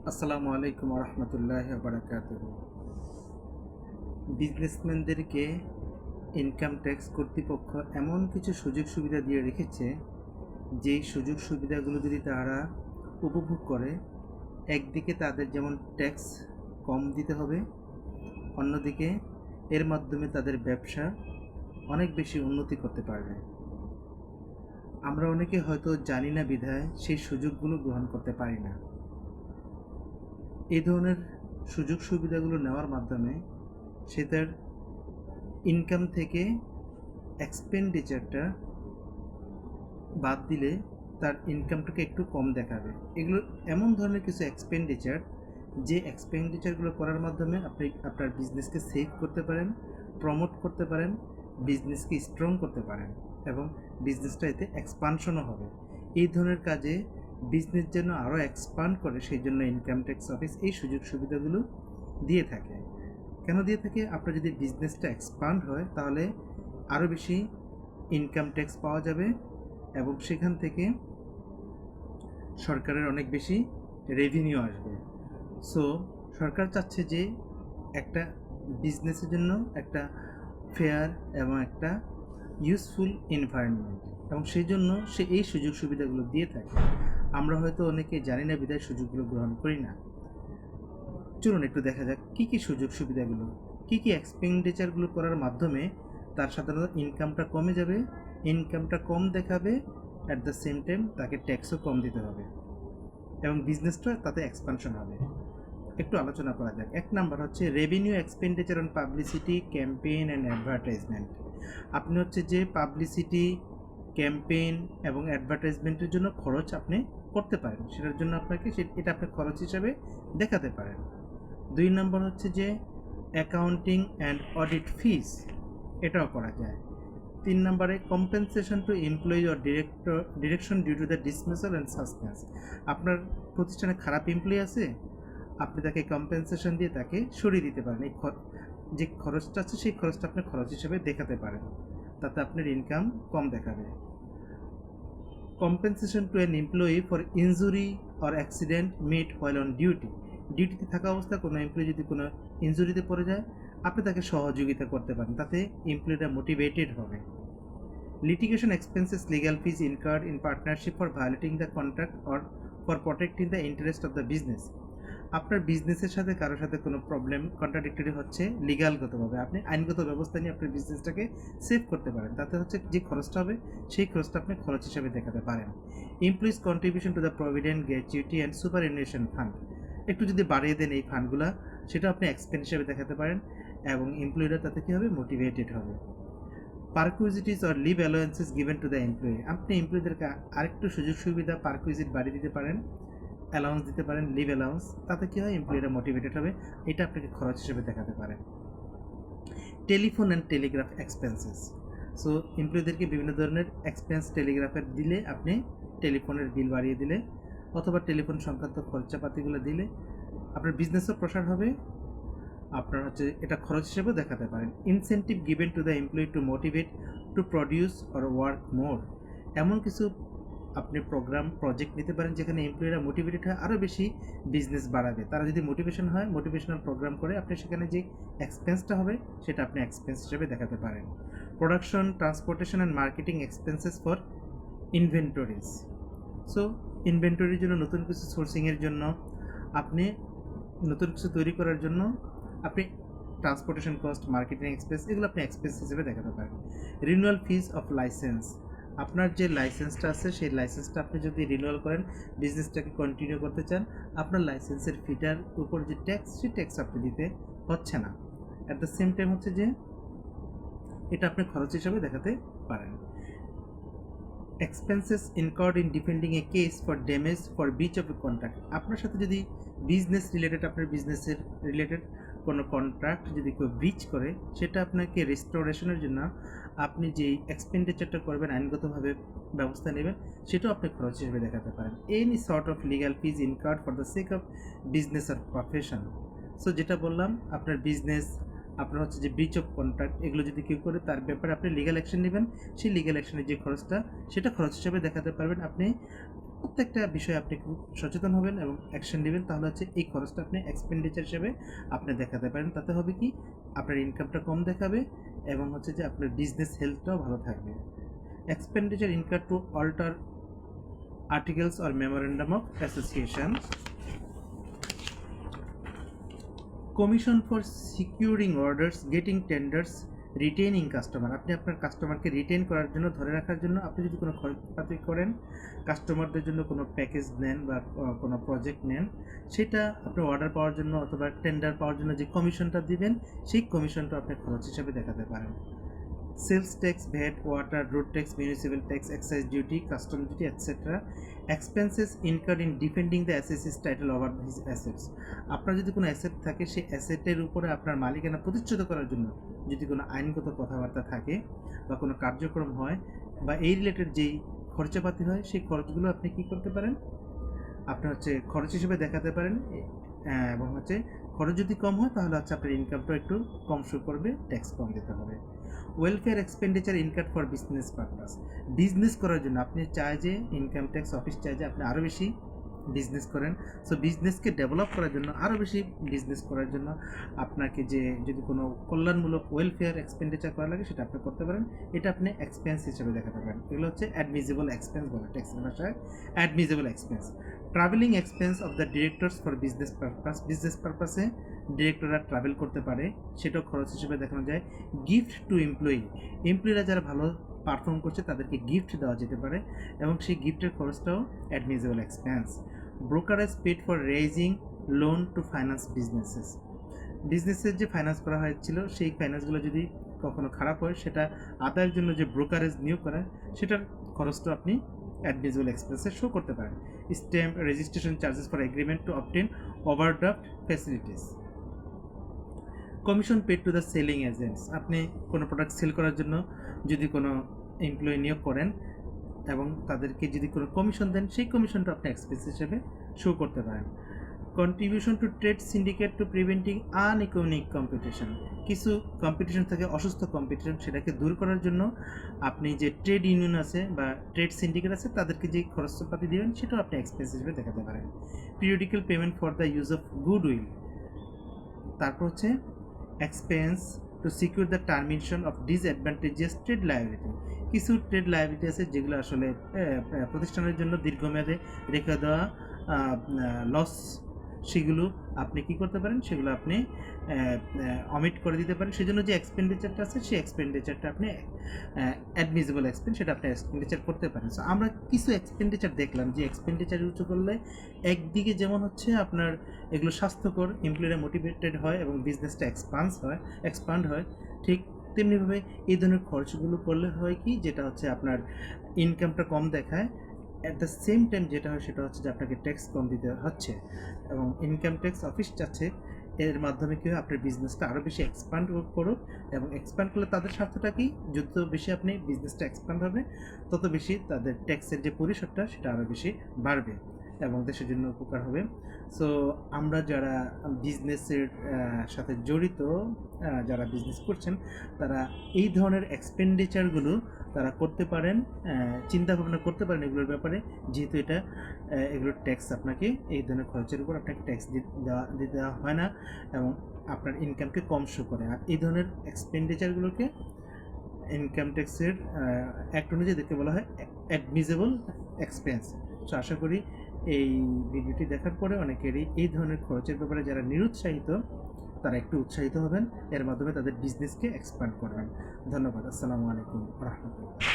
আসসালামু আলাইকুম রহমতুল্লাহ বারাকাতুহু। বিজনেসম্যানদেরকে ইনকাম ট্যাক্স কর্তৃপক্ষ এমন কিছু সুযোগ সুবিধা দিয়ে রেখেছে, যেই সুযোগ সুবিধাগুলো যদি তারা উপভোগ করে, একদিকে তাদের যেমন ট্যাক্স কম দিতে হবে, অন্যদিকে এর মাধ্যমে তাদের ব্যবসা অনেক বেশি উন্নতি করতে পারবে। আমরা অনেকে হয়তো জানি না বিধায় সেই সুযোগগুলো গ্রহণ করতে পারি না। এই ধরনের সুযোগ সুবিধাগুলো নেওয়ার মাধ্যমে সে তার ইনকাম থেকে এক্সপেন্ডিচারটা বাদ দিলে তার ইনকামটাকে একটু কম দেখাবে। এগুলো এমন ধরনের কিছু এক্সপেন্ডিচার, যে এক্সপেন্ডিচারগুলো করার মাধ্যমে আপনি আপনার বিজনেসকে সেভ করতে পারেন, প্রমোট করতে পারেন, বিজনেসকে স্ট্রং করতে পারেন এবং বিজনেসটা এতে এক্সপানশনও হবে। এই ধরনের কাজে বিজনেস যেন আরও এক্সপান্ড করে, সেই জন্য ইনকাম ট্যাক্স অফিস এই সুযোগ সুবিধাগুলো দিয়ে থাকে। কেন দিয়ে থাকে? আপনার যদি বিজনেসটা এক্সপান্ড হয়, তাহলে আরও বেশি ইনকাম ট্যাক্স পাওয়া যাবে এবং সেখান থেকে সরকারের অনেক বেশি রেভিনিউ আসবে। সো সরকার চাচ্ছে যে একটা বিজনেসের জন্য একটা ফেয়ার এবং একটা ইউজফুল এনভায়রনমেন্ট, এবং সেই জন্য সে এই সুযোগ সুবিধাগুলো দিয়ে থাকে। আমরা হয়তো অনেকে জানি না বিধায় সুযোগগুলো গ্রহণ করি না। চলুন একটু দেখা যাক কী কী সুযোগ সুবিধাগুলো, কী কী এক্সপেন্ডিচারগুলো করার মাধ্যমে তার সাধারণত ইনকামটা কমে যাবে, ইনকামটা কম দেখাবে, অ্যাট দ্য সেম টাইম তাকে ট্যাক্সও কম দিতে হবে এবং বিজনেসটা তাতে এক্সপানশন হবে। একটু আলোচনা করা যাক। এক নাম্বার হচ্ছে revenue expenditure on publicity, campaign and advertisement. আপনি হচ্ছে যে পাবলিসিটি, ক্যাম্পেইন এবং অ্যাডভার্টাইজমেন্টের জন্য খরচ আপনি করতে পারেন, সেটার জন্য আপনাকে এটা আপনি খরচ হিসাবে দেখাতে পারেন। দুই নম্বর হচ্ছে যে অ্যাকাউন্টিং অ্যান্ড অডিট ফিস, এটাও করা যায়। তিন নম্বরে compensation to employee or direction due to the dismissal and suspense. আপনার প্রতিষ্ঠানে খারাপ এমপ্লয়ি আছে, আপনি তাকে কম্পেনসেশন দিয়ে তাকে সরিয়ে দিতে পারেন। এই যে খরচটা আছে সেই খরচটা আপনি খরচ হিসেবে দেখাতে পারেন, তাতে আপনার ইনকাম কম দেখাবে। Compensation to an employee for injury or accident made while on duty. ডিউটিতে থাকা অবস্থায় কোনো এমপ্লয়ি যদি কোনো ইনজুরিতে পড়ে যায়, আপনি তাকে সহযোগিতা করতে পারেন, তাতে এমপ্লয়িটা মোটিভেটেড হবে। Litigation expenses, legal fees incurred in partnership for violating the contract or for protecting the interest of the business. আপনার বিজনেসের সাথে কারোর সাথে কোনো প্রবলেম কন্ট্রাডিক্টরি হচ্ছে, লিগালগতভাবে আপনি আইনগত ব্যবস্থা নিয়ে আপনার বিজনেসটাকে সেভ করতে পারেন, তাতে হচ্ছে যে খরচটা হবে সেই খরচটা আপনি খরচ হিসাবে দেখাতে পারেন। Employees contribution to the provident, gratuity and superannuation fund, একটু যদি বাড়িয়ে দেন এই ফান্ডগুলো, সেটা আপনি এক্সপেন্স হিসাবে দেখাতে পারেন এবং এমপ্লয়িরা তাতে কী হবে, মোটিভেটেড হবে। Perquisites or leave allowances given to the employee, আপনি এমপ্লয়িদেরকে আরেকটু সুযোগ সুবিধা পারকুইজিট বাড়িয়ে দিতে পারেন, অ্যালাউন্স দিতে পারেন, লিভ অ্যালাউন্স, তাতে কী হয়, এমপ্লয়িরা মোটিভেটেড হবে, এটা আপনাকে খরচ হিসেবে দেখাতে পারেন। Telephone and telegraph expenses, so এমপ্লয়িদেরকে বিভিন্ন ধরনের এক্সপেন্স টেলিগ্রাফের দিলে, আপনি টেলিফোনের বিল বাড়িয়ে দিলে অথবা টেলিফোন সংক্রান্ত খরচাপাতিগুলো দিলে আপনার বিজনেসও প্রসার হবে, আপনার হচ্ছে এটা খরচ হিসেবেও দেখাতে পারেন। Incentive given to the employee two motivate to produce or work মোর, এমন কিছু আপনি প্রজেক্ট নিতে পারেন যেখানে এমপ্লয়িরা মোটিভেটেড হয়, আরও বেশি বিজনেস বাড়াবে। তারা যদি মোটিভেশন হয়, মোটিভেশনাল প্রোগ্রাম করে, আপনি সেখানে যে এক্সপেন্সটা হবে সেটা আপনি এক্সপেন্স হিসেবে দেখাতে পারেন। Production, transportation and marketing expenses for inventories, so ইনভেন্টরির জন্য, নতুন কিছু সোর্সিংয়ের জন্য, আপনি নতুন কিছু তৈরি করার জন্য আপনি ট্রান্সপোর্টেশন কস্ট, মার্কেটিং এক্সপেন্স, এগুলো আপনি এক্সপেন্স হিসেবে দেখাতে পারেন। রিনিউয়াল ফিজ অফ লাইসেন্স, আপনার যে লাইসেন্সটা আছে সেই লাইসেন্সটা আপনি যদি রিনিউয়াল করেন, বিজনেসটাকে কন্টিনিউ করতে চান, আপনার লাইসেন্সের ফিটার উপর যে ট্যাক্স, সেই ট্যাক্স আপনি দিতে হচ্ছে না। অ্যাট দ্য সেম টাইম হচ্ছে যে এটা আপনি খরচ হিসাবে দেখাতে পারেন। Expenses incurred in defending A case for damage for breach of A contract, আপনার সাথে যদি বিজনেস রিলেটেড, আপনার বিজনেসের রিলেটেড কোনো কন্ট্রাক্ট যদি কেউ ব্রিচ করে, সেটা আপনাকে রেস্টোরেশনের জন্য আপনি যেই এক্সপেন্ডিচারটা করবেন, আইনগতভাবে ব্যবস্থা নেবেন, সেটাও আপনি খরচ হিসেবে দেখাতে পারেন। Any sort of legal fees incurred for the sake of business আর প্রফেশন, সো যেটা বললাম, আপনার বিজনেস, আপনার হচ্ছে যে ব্রিচ অফ কন্ট্রাক্ট, এগুলো যদি কেউ করে, তার ব্যাপারে আপনি লিগ্যাল অ্যাকশন নেবেন, সেই লিগ্যাল অ্যাকশনের যে খরচটা, সেটা খরচ হিসেবে দেখাতে পারবেন। আপনি প্রত্যেকটা বিষয়ে আপনি খুব সচেতন হবেন এবং অ্যাকশন নেবেন, তাহলে হচ্ছে এই খরচটা আপনি এক্সপেন্ডিচার হিসেবে আপনি দেখাতে পারেন। তাতে হবে কি, আপনার ইনকামটা কম দেখাবে এবং হচ্ছে যে আপনার বিজনেস হেলথটাও ভালো থাকবে। Expenditure incur to alter articles or memorandum of association. Commission for securing orders, getting tenders, retaining customer. আপনি আপনার কাস্টমারকে রিটেইন করার জন্য, ধরে রাখার জন্য আপনি যদি কোনো খরচপাতি করেন, কাস্টমারদের জন্য কোনো প্যাকেজ নেন বা কোনো প্রজেক্ট নেন, সেটা আপনি অর্ডার পাওয়ার জন্য অথবা টেন্ডার পাওয়ার জন্য যে কমিশনটা দিবেন, সেই কমিশনটা আপনি খরচ হিসেবে দেখাতে পারেন। Sales tax, VAT, water, road tax, municipal tax, excise duty, custom duty, etcetera. Expenses incurred in defending the assessee's title over his assets. আপনার যদি কোনো অ্যাসেট থাকে, সেই অ্যাসেটের উপরে আপনার মালিকানা প্রতিষ্ঠিত করার জন্য যদি কোনো আইনগত কথাবার্তা থাকে বা কোনো কার্যক্রম হয় বা এই রিলেটেড যেই খরচাপাতি হয়, সেই খরচগুলো আপনি কী করতে পারেন, আপনি হচ্ছে খরচ হিসেবে দেখাতে পারেন। এবং হচ্ছে খরচ যদি কম হয় তাহলে হচ্ছে আপনার ইনকামটা একটু কম শো করবে, ট্যাক্স কম দিতে হবে। Welfare expenditure income for business purpose. Business করার জন্য আপনি চায় যে, ইনকাম ট্যাক্স অফিস চায় যে আপনি আরও বেশি বিজনেস করেন। সো বিজনেসকে ডেভেলপ করার জন্য, আরও বেশি বিজনেস করার জন্য আপনাকে যে যদি কোনো কল্যাণমূলক ওয়েলফেয়ার এক্সপেন্ডিচার করা লাগে, সেটা আপনি করতে পারেন। এটা আপনি এক্সপেন্স হিসেবে দেখাতে পারেন। এগুলো হচ্ছে অ্যাডমিজিবল এক্সপেন্স বলে ট্যাক্সের ভাষায়, অ্যাডমিজিবল expense. Travelling expense of the directors for business purpose. Business পারপাসে ডিরেক্টররা ট্রাভেল করতে পারে, সেটাও খরচ হিসেবে দেখানো যায়। Gift two employee. এমপ্লয়িরা যারা ভালো পারফর্ম করছে তাদেরকে গিফট দেওয়া যেতে পারে এবং সেই গিফটের খরচটাও admissible expense. Brokerage paid for raising loan to finance businesses. বিজনেসের যে ফাইন্যান্স করা হয়েছিল, সেই ফাইন্যান্সগুলো যদি কখনো খারাপ হয়, সেটা আদায়ের জন্য যে ব্রোকারেজ নিয়োগ করা, সেটার খরচটা আপনি অ্যাডমিজিবল এক্সপেন্সে শো করতে পারেন। Stamp registration charges for agreement to obtain overdraft facilities. Commission paid to the selling agents. আপনি কোনো প্রোডাক্ট সেল করার জন্য যদি কোনো এমপ্লয়ি নিয়োগ করেন এবং তাদেরকে যদি কোনো কমিশন দেন, সেই কমিশনটা আপনি এক্সপেন্স হিসেবে শো করতে পারেন। Contribution to trade syndicate to preventing uneconomic competition. কিছু কম্পিটিশন থেকে, অসুস্থ কম্পিটিশন, সেটাকে দূর করার জন্য আপনি যে ট্রেড ইউনিয়ন আছে বা ট্রেড সিন্ডিকেট আছে, তাদেরকে যে খরচপাতি দেবেন, সেটাও আপনি এক্সপেন্স হিসেবে দেখাতে পারেন। Periodical payment for the use of good will. তারপর হচ্ছে expense to secure the termination of disadvantageous trade liability. কিছু ট্রেড লায়াবিলিটি আছে যেগুলো আসলে প্রতিষ্ঠানের জন্য দীর্ঘমেয়াদে রেখে দেওয়া লস, সেগুলো আপনি কি করতে পারেন, সেগুলো আপনি অমিট করে দিতে পারেন। সেজন্য যে এক্সপেন্ডিচারটা আছে, সেই এক্সপেন্ডিচারটা আপনি অ্যাডমিজিবল এক্সপেন্স, সেটা আপনি এক্সপেন্ডিচার করতে পারেন। সো আমরা কিছু এক্সপেন্ডিচার দেখলাম যে এক্সপেন্ডিচার উঁচু করলে একদিকে যেমন হচ্ছে আপনার এগুলো স্বাস্থ্যকর, এমপ্লয়িরা মোটিভেটেড হয় এবং বিজনেসটা এক্সপান্ড হয়, ঠিক তেমনিভাবে এই ধরনের খরচগুলো করলে হয় কি, যেটা হচ্ছে আপনার ইনকামটা কম দেখায়, অ্যাট দ্য সেম টাইম যেটা হয় সেটা হচ্ছে যে আপনাকে ট্যাক্স কম দিতে হচ্ছে এবং ইনকাম ট্যাক্স অফিস চাচ্ছে এর মাধ্যমে কী হয়, আপনার বিজনেসটা আরও বেশি এক্সপান্ড করুক। এবং এক্সপান্ড করলে তাদের স্বার্থটা কি, যত বেশি আপনি বিজনেসটা এক্সপান্ড হবে, তত বেশি তাদের ট্যাক্সের যে পরিসরটা, সেটা আরও বেশি বাড়বে এবং দেশের জন্য উপকার হবে। সো আমরা যারা বিজনেসের সাথে জড়িত, যারা বিজনেস করছেন, তারা এই ধরনের এক্সপেন্ডিচারগুলো তারা করতে পারেন, চিন্তা ভাবনা করতে পারেন এগুলোর ব্যাপারে, যেহেতু এটা এগুলোর ট্যাক্স আপনাকে, এই ধরনের খরচের উপর আপনাকে ট্যাক্স দিতে দেওয়া হয় না এবং আপনার ইনকামকে কম শো করে। আর এই ধরনের এক্সপেন্ডিচারগুলোকে ইনকাম ট্যাক্সের অ্যাক্ট অনুযায়ী দেখতে বলা হয় অ্যাডমিজিবল এক্সপেন্স। সো আশা করি এই ভিডিওটি দেখার পরে অনেকেরই এই ধরনের খরচের ব্যাপারে যারা নিরুৎসাহিত, তারা একটু উৎসাহিত হবেন, এর মাধ্যমে তাদের বিজনেসকে এক্সপ্যান্ড করবেন। ধন্যবাদ। আসসালামু আলাইকুম রহমতুল্লাহ।